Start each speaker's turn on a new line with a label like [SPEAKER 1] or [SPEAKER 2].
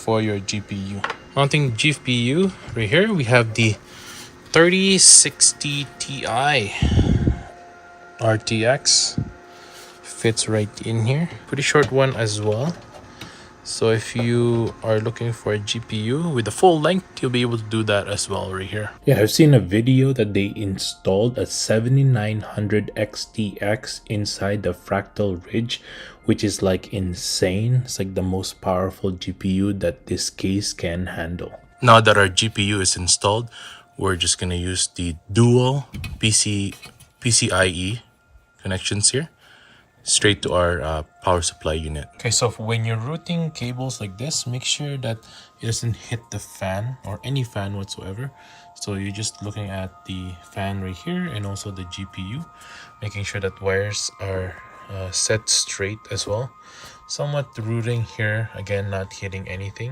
[SPEAKER 1] for your GPU. Mounting GPU right here, we have the 3060 Ti RTX. Fits right in here. Pretty short one as well. So if you are looking for a GPU with the full length, you'll be able to do that as well right here. Yeah, I've seen a video that they installed a 7900 XTX inside the Fractal Ridge, which is like insane. It's like the most powerful GPU that this case can handle. Now that our GPU is installed, we're just gonna use the dual PCIe connections here straight to our power supply unit. Okay, so when you're routing cables like this, make sure that it doesn't hit the fan or any fan whatsoever. So you're just looking at the fan right here and also the GPU, making sure that wires are set straight as well. Somewhat routing here, again, not hitting anything.